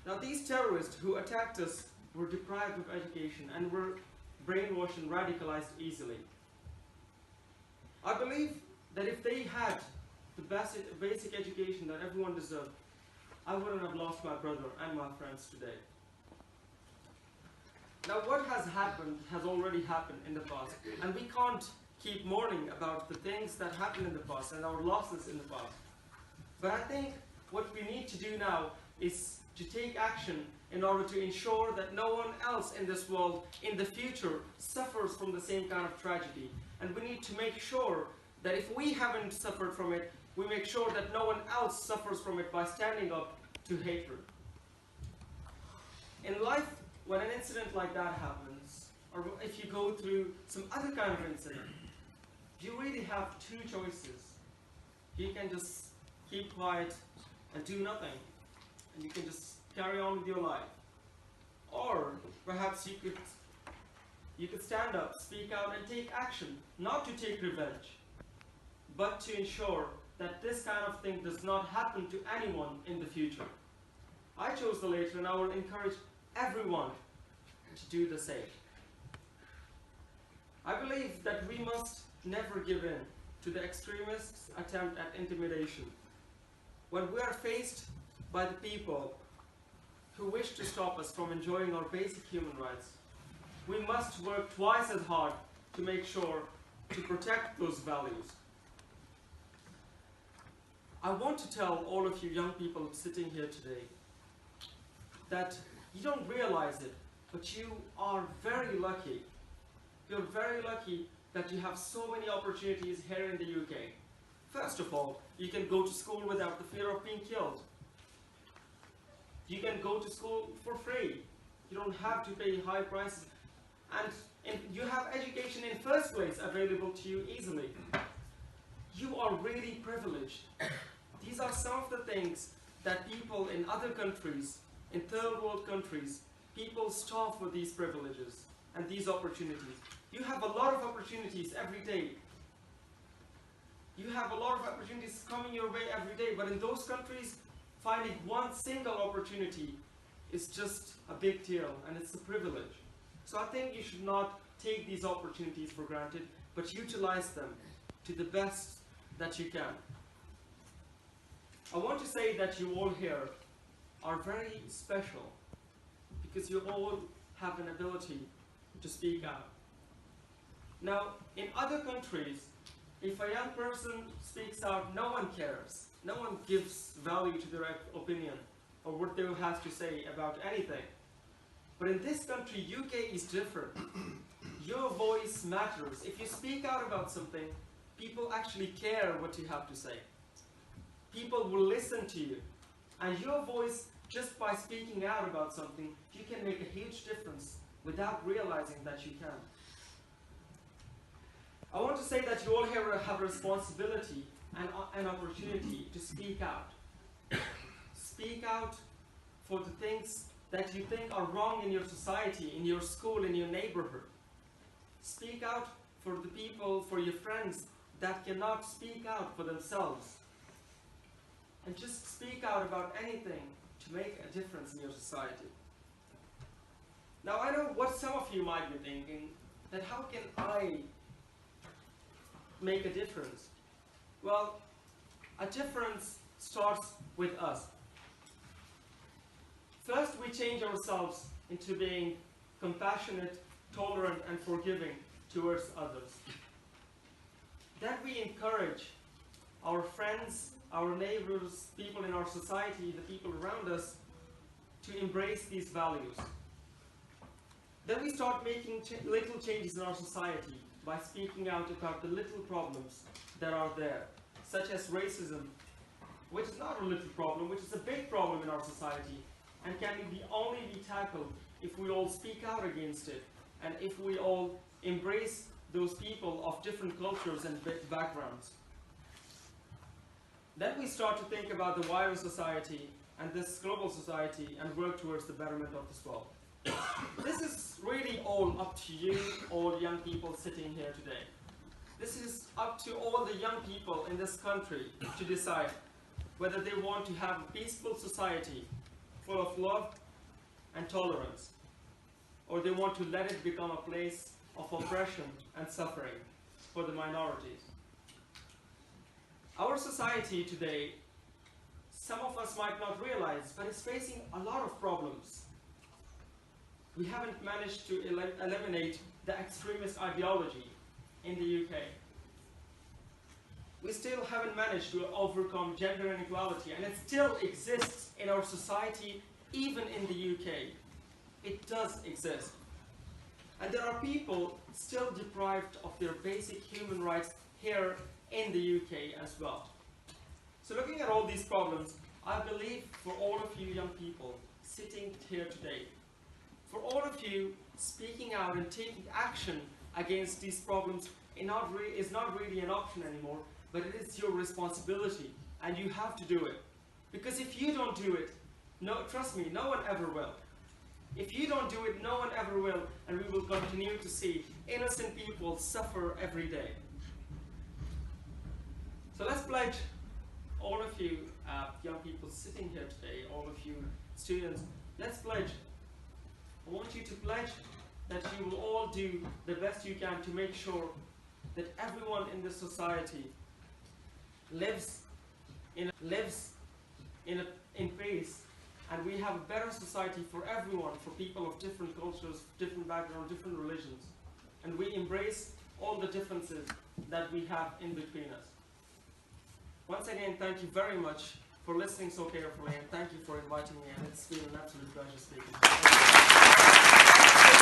Now these terrorists who attacked us were deprived of education and were brainwashed and radicalized easily. I believe that if they had the basic education that everyone deserved, I wouldn't have lost my brother and my friends today. Now what has happened has already happened in the past, and we can't keep mourning about the things that happened in the past and our losses in the past. But I think what we need to do now is to take action in order to ensure that no one else in this world in the future suffers from the same kind of tragedy. And we need to make sure that if we haven't suffered from it, we make sure that no one else suffers from it by standing up to hatred. In life, when an incident like that happens, or if you go through some other kind of incident, you really have two choices. You can just keep quiet and do nothing, and you can just carry on with your life. Or perhaps you could stand up, speak out, and take action, not to take revenge, but to ensure that this kind of thing does not happen to anyone in the future. I chose the latter, and I will encourage everyone to do the same. I believe that we must never give in to the extremists' attempt at intimidation. When we are faced by the people who wish to stop us from enjoying our basic human rights, we must work twice as hard to make sure to protect those values. I want to tell all of you young people sitting here today that you don't realize it, but you are very lucky. You're very lucky that you have so many opportunities here in the UK. First of all, you can go to school without the fear of being killed. You can go to school for free. You don't have to pay high prices. And you have education in first place available to you easily. You are really privileged. These are some of the things that people in other countries, in third world countries, people starve for these privileges and these opportunities. You have a lot of opportunities every day. You have a lot of opportunities coming your way every day, but in those countries, finding one single opportunity is just a big deal, and it's a privilege. So I think you should not take these opportunities for granted, but utilize them to the best that you can. I want to say that you all here are very special because you all have an ability to speak out. Now, in other countries, if a young person speaks out, no one cares. No one gives value to their opinion or what they have to say about anything. But in this country, UK is different. Your voice matters. If you speak out about something, people actually care what you have to say. People will listen to you. And your voice, just by speaking out about something, you can make a huge difference without realizing that you can. I want to say that you all here have a responsibility and an opportunity to speak out. Speak out for the things that you think are wrong in your society, in your school, in your neighborhood. Speak out for the people, for your friends that cannot speak out for themselves. And just speak out about anything to make a difference in your society. Now I know what some of you might be thinking, that how can I make a difference? Well, a difference starts with us. First, we change ourselves into being compassionate, tolerant, and forgiving towards others. Then we encourage our friends, our neighbors, people in our society, the people around us, to embrace these values. Then we start making little changes in our society by speaking out about the little problems that are there, such as racism, which is not a little problem, which is a big problem in our society, and can only be tackled if we all speak out against it, and if we all embrace those people of different cultures and backgrounds. Then we start to think about the wider society and this global society and work towards the betterment of this world. This is really all up to you, all young people sitting here today. This is up to all the young people in this country to decide whether they want to have a peaceful society full of love and tolerance, or they want to let it become a place of oppression and suffering for the minorities. Our society today, some of us might not realize, but is facing a lot of problems. We haven't managed to eliminate the extremist ideology in the UK. We still haven't managed to overcome gender inequality, and it still exists in our society, even in the UK. It does exist. And there are people still deprived of their basic human rights here in the UK as well. So looking at all these problems, I believe for all of you young people sitting here today, for all of you speaking out and taking action against these problems is not really an option anymore, but it is your responsibility, and you have to do it. Because if you don't do it, trust me, no one ever will. If you don't do it, no one ever will, and we will continue to see innocent people suffer every day. So let's pledge, all of you young people sitting here today, all of you students, let's pledge. I want you to pledge that you will all do the best you can to make sure that everyone in this society lives in peace, and we have a better society for everyone, for people of different cultures, different backgrounds, different religions, and we embrace all the differences that we have in between us. Once again, thank you very much for listening so carefully, and thank you for inviting me, and it's been an absolute pleasure speaking to you.